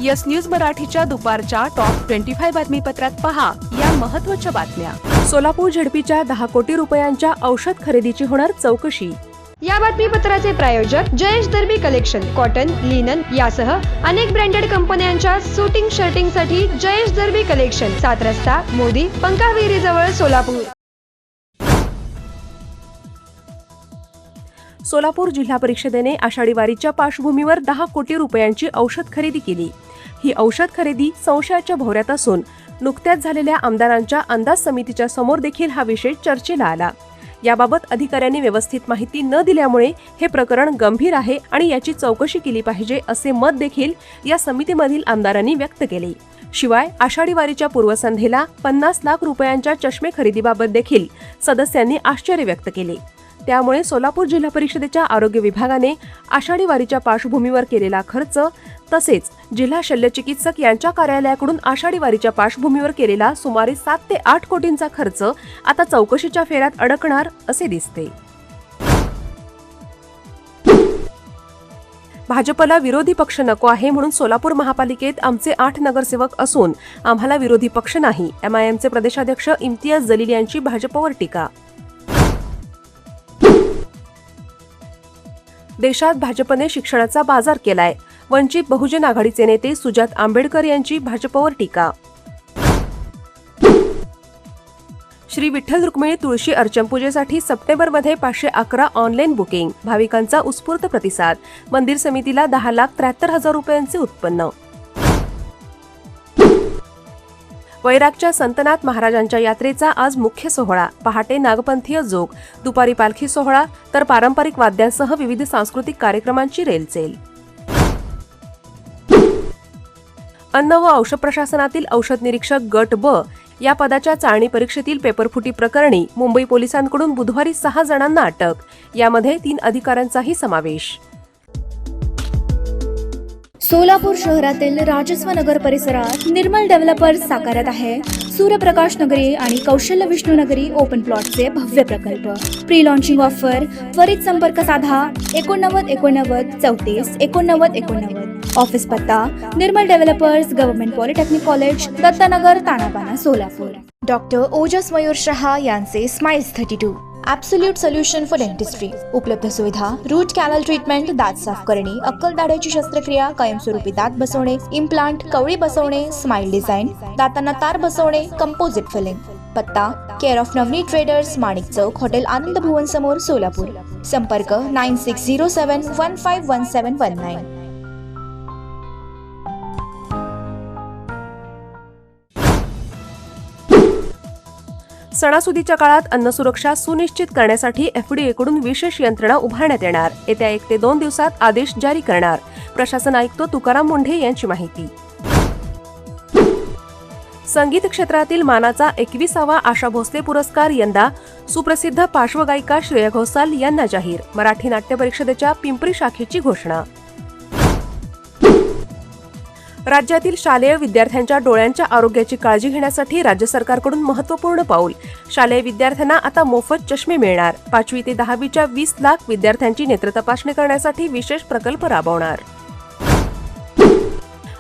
Yes news मराठीच्या दुपारच्या top 25 बातमीपत्रात पहा या महत्त्वाच्या बातम्या। सोलापूर झडपीच्या 10 कोटी रुपयांच्या औषध खरेदीची होणार चौकशी। या बातमीपत्राचे प्रायोजक जयेश दर्बी कलेक्शन, कॉटन, लिनन यासह अनेक ब्रँडेड कंपन्यांच्या सूटिंग शर्टिंगसाठी जयेश दर्बी कलेक्शन, 7 रस्ता मोदी पंकाविहिरी जवळ सोलापूर। सोलापूर जिल्हा परिषदेने आषाढी वारीच्या पार्श्वभूमीवर 10 कोटी रुपयांची औषध खरेदी केली। ही औषध खरेदी संशयाच्या भोवऱ्यात असून नुकत्याच झालेल्या आमदारांच्या अंदाज समितीच्या समोर देखील हा विषय चर्चेला आला। याबाबत अधिकाऱ्यांनी व्यवस्थित माहिती न दिल्यामुळे हे प्रकरण गंभीर आहे आणि याची चौकशी केली पाहिजे असे मत देखील या समितीमधील आमदारांनी व्यक्त केले। शिवाय आषाढी वारीच्या पूर्वसंध्येला 50 लाख रुपयांच्या चष्मे खरेदीबाबत देखील सदस्यांनी आश्चर्य व्यक्त केले। त्यामुळे सोलापूर जिल्हा परिषदेच्या आरोग्य विभागाने आषाढी वारीच्या पार्श्वभूमीवर केलेला खर्च तसेच जिल्हा शल्यचिकित्सक यांच्या कार्यालयाकडून आषाढी वारीच्या पार्श्वभूमीवर केलेला सुमारे 7 ते 8 कोटींचा खर्च आता चौकशीच्या फेऱ्यात अडकणार असे दिसते। भाजपला विरोधी पक्ष नको आहे म्हणून सोलापूर महापालिकेत आमचे 8 नगरसेवक असून आम्हाला विरोधी पक्ष नाही। MIMचे प्रदेशाध्यक्ष इम्तियाज जलील यांची भाजपवर टीका। देशात भाजपने शिक्षणाचा बाजार केलाय, वंचित बहुजन आघाडीचे नेते सुजात आंबेडकर यांची भाजपवर टीका। श्री विठ्ठल रुक्मिणी तुळशी अर्चन पूजेसाठी सप्टेंबरमध्ये 511 ऑनलाईन बुकिंग, भाविकांचा उत्स्फूर्त प्रतिसाद, मंदिर समितीला 10,73,000 रुपयांचे उत्पन्न। वैरागच्या संतनाथ महाराजांच्या यात्रेचा आज मुख्य सोहळा, पहाटे नागपंथीय जोग, दुपारी पालखी सोहळा तर पारंपरिक वाद्यांसह विविध सांस्कृतिक कार्यक्रमांची रेलचेल। अन्न व औषध प्रशासनातील औषध निरीक्षक गट ब या पदाच्या चाळणी परीक्षेतील पेपरफुटी प्रकरणी मुंबई पोलिसांकडून बुधवारी 6 जणांना अटक, यामध्ये 3 अधिकाऱ्यांचाही समावेश। सोलापूर शहरातील राजस्व नगर परिसरात निर्मल डेव्हलपर्स साकारत आहे सूर्यप्रकाश नगरी आणि कौशल्य विष्णू नगरी ओपन प्लॉटचे भव्य प्रकल्प। प्री लॉन्चिंग ऑफर, त्वरित संपर्क साधा 89 89 34 89 89। ऑफिस पत्ता Nirmal developers, government polytechnic college, Dattanagar, तानापाना, सोलापूर। डॉक्टर ओजस मयूर शहा यांचे smiles 32 absolute solution for dentistry. उपलब्ध सुविधा, रूट कॅनल ट्रीटमेंट, दात साफ करणे, अक्कल दाढेची शस्त्रक्रिया, कायमस्वरूपी दात बसवणे, इम्प्लांट, कवळी बसवणे, स्माइल डिझाईन, दातांना तार बसवणे, कंपोजिट फिलिंग। पत्ता care of Navani traders, Manik Chowk, hotel Anand Bhuvan समोर, सोलापूर। संपर्क 9607151719। सणासुदीच्या काळात अन्न सुरक्षा सुनिश्चित करण्यासाठी FDA कडून विशेष यंत्रणा उभारण्यात येणार। येत्या 1 ते 2 दिवसात आदेश जारी करणार, प्रशासन आयुक्त तुकाराम मुंढे यांची माहिती। संगीत क्षेत्रातील मानाचा 21वा आशा भोसले पुरस्कार यंदा सुप्रसिद्ध पार्श्वगायिका श्रेया घोषाल यांना जाहीर, मराठी नाट्य परिषदेच्या पिंपरी शाखेची घोषणा। राज्यातील शालेय विद्यार्थ्यांच्या डोळ्यांच्या आरोग्याची काळजी घेण्यासाठी राज्य सरकारकडून महत्त्वपूर्ण पाऊल, शालेय विद्यार्थ्यांना आता मोफत चष्मे मिळणार। 5वी ते 10वीच्या 20 लाख विद्यार्थ्यांची नेत्र तपासणी करण्यासाठी विशेष प्रकल्प राबवणार।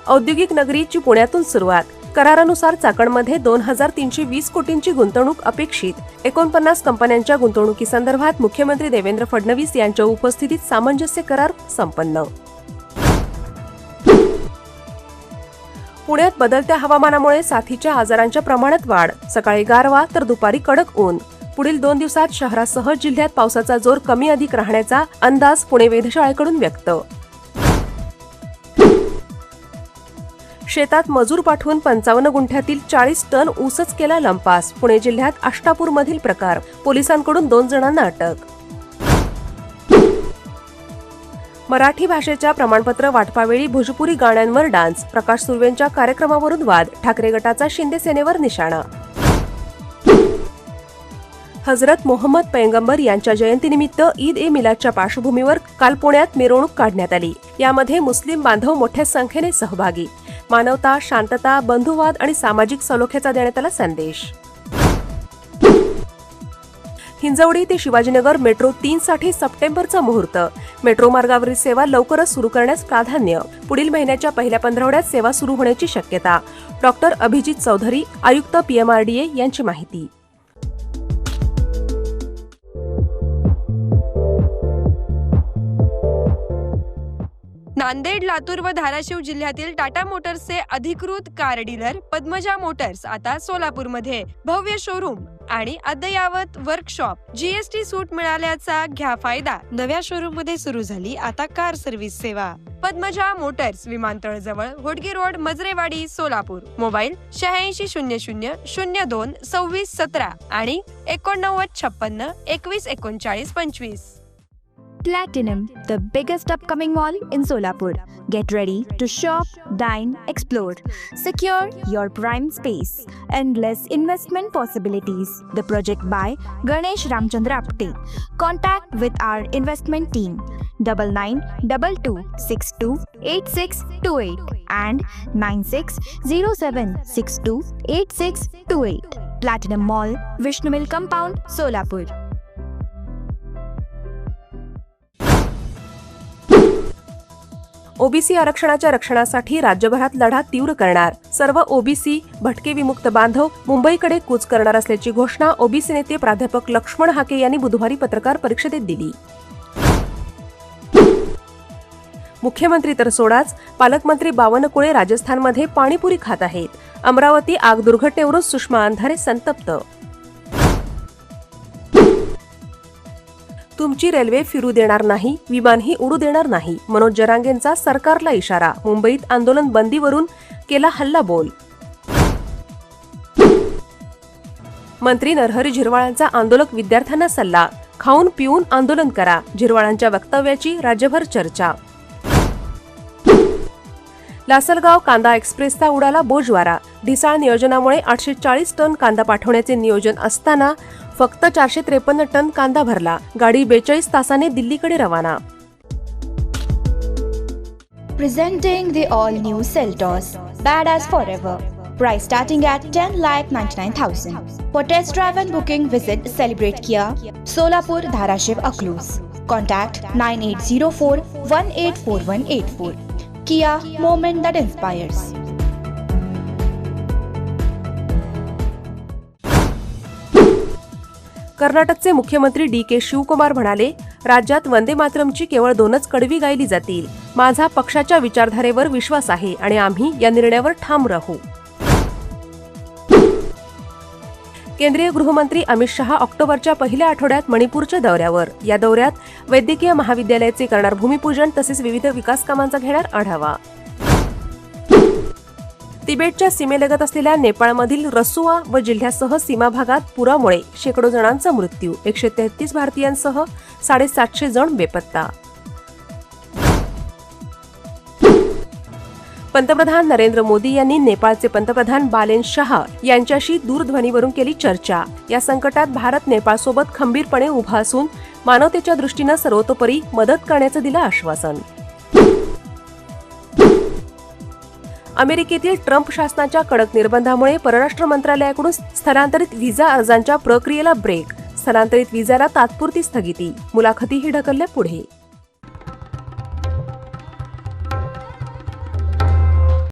औद्योगिक नगरीची पुण्यातून सुरुवात, करारानुसार चाकणमध्ये 2320 कोटींची गुंतवणूक अपेक्षित। 49 कंपन्यांच्या गुंतवणुकीसंदर्भात मुख्यमंत्री देवेंद्र फडणवीस यांच्या उपस्थितीत सामंजस्य करार संपन्न। पुण्यात बदलत्या हवामानामुळे साथीच्या आजारांच्या प्रमाणात वाढ, सकाळी गारवा तर दुपारी कडक ऊन। पुढील 2 दिवसात शहरासह जिल्ह्यात पावसाचा जोर कमी अधिक राहण्याचा अंदाज पुणे वेधशाळेकडून व्यक्त। शेतात मजूर पाठवून 55 गुंठ्यातील 40 टन ऊसच केला लंपास, पुणे जिल्ह्यात आष्टापूरमधील प्रकार, पोलिसांकडून 2 जणांना अटक। मराठी भाषेच्या प्रमाणपत्र वाटपावेळी भोजपुरी गाण्यांवर डान्स, प्रकाश सुर्वेंच्या कार्यक्रमावरून वाद, ठाकरे गटाचा शिंदे सेनेवर निशाणा। हजरत मोहम्मद पैगंबर यांच्या जयंतीनिमित्त ईद ए मिलादच्या पार्श्वभूमीवर काल पुण्यात मिरवणूक काढण्यात आली। यामध्ये मुस्लिम बांधव मोठ्या संख्येने सहभागी, मानवता, शांतता, बंधुवाद आणि सामाजिक सलोख्याचा देण्यात आला संदेश। हिंजवडी ते शिवाजीनगर मेट्रो 3 साठी सप्टेंबरचा मुहूर्त. मेट्रो मार्गावरील सेवा लवकरच सुरू करण्यास प्राधान्य. पुढील महिन्याच्या पहिल्या पंधरवड्यात सेवा सुरू होण्याची शक्यता. डॉक्टर अभिजित चौधरी, आयुक्त PMRDA यांची माहिती. नांदेड, लातूर व धाराशिव जिल्ह्यातील टाटा मोटर्सचे अधिकृत कार डीलर पद्मजा मोटर्स आता सोलापूरमध्ये. भव्य शोरूम आणि अद्ययावत वर्कशॉप. GST सूट मिळाल्याचा घ्या फायदा. नव्या शोरूम मध्ये सुरू झाली आता कार सर्व्हिस सेवा. पद्मजा मोटर्स, विमानतळ जवळ, होडगी रोड, मजरेवाडी, सोलापूर. मोबाईल 8600 02 26 17 आणि 89 56 21 39 25. Platinum, the biggest upcoming mall in Solapur. Get ready to shop, dine, explore. Secure your prime space. Endless investment possibilities. The project by Ganesh Ramchandra Apte. Contact with our investment team 9922628628 and 9607628628. Platinum Mall, Vishnu Mill Compound, Solapur. OBC आरक्षणाच्या रक्षणासाठी राज्यभरात लढा तीव्र करणार. सर्व OBC भटके विमुक्त बांधव मुंबईकडे कूच करणार असल्याची घोषणा ओबीसी नेते प्राध्यापक लक्ष्मण हाके यांनी बुधवारी पत्रकार परिषदेत दिली. मुख्यमंत्री तर सोडाच, पालकमंत्री बावनकुळे राजस्थानमध्ये पाणीपुरी खात आहेत. अमरावती आग दुर्घटनेवरून सुषमा अंधारे संतप्त. तुमची रेल्वे फिरू देणार नाही, विमानही उडू देणार नाही. मनोज जरांगेंचा सरकारला इशारा. मुंबईत आंदोलन बंदीवरून केला हल्लाबोल. मंत्री नरहरी झिरवाळांचा आंदोलक विद्यार्थ्यांना सल्ला. खाऊन पिऊन आंदोलन करा. झिरवाळांच्या वक्तव्याची राज्यभर चर्चा. लासलगाव कांदा एक्सप्रेसचा उडाला बोजवारा. ढिसाळ नियोजनामुळे 840 टन कांदा पाठवण्याचे नियोजन असताना फक्त 453 टन कांदा भरला. गाडी 42 तासाने दिल्लीकडे रवाना. Presenting the all-new Seltos, badass forever. Price starting at 10,99,000. For test drive and booking, visit Celebrate Kia, Solapur, Dharashiv, Aklus. Contact 9804184184. Kia, moment that inspires. कर्नाटकचे मुख्यमंत्री DK शिवकुमार म्हणाले, राज्यात वंदे मातरमची केवळ 2च कडवी गायली जातील. माझा पक्षाच्या विचारधारेवर विश्वास आहे आणि आम्ही या निर्णयावर ठाम राहू. केंद्रीय गृहमंत्री अमित शहा ऑक्टोबरच्या पहिल्या आठवड्यात मणिपूरच्या दौऱ्यावर. या दौऱ्यात वैद्यकीय महाविद्यालयाचे करणार भूमिपूजन तसेच विविध विकास कामांचा घेणार आढावा. तिबेटच्या सीमेलगत असलेल्या नेपाळमधील रसुआ व जिल्ह्यासह सीमा भागात पुरामुळे शेकडो जणांचा मृत्यू. 133 भारतीयांसह 750 जण बेपत्ता. पंतप्रधान नरेंद्र मोदी यांनी नेपाळचे पंतप्रधान बालेन शाह यांच्याशी दूरध्वनीवरून केली चर्चा. या संकटात भारत नेपाळसोबत खंबीरपणे उभा असून मानवतेच्या दृष्टीनं सर्वतोपरी मदत करण्याचं दिलं आश्वासन. अमेरिकेतील ट्रम्प शासनाच्या कडक निर्बंधामुळे परराष्ट्र मंत्रालयाकडून स्थलांतरित व्हिसा अर्जांच्या प्रक्रियेला ब्रेक. स्थलांतरित व्हिसाला तात्पुरती स्थगिती. मुलाखतीही ढकलल्या पुढे.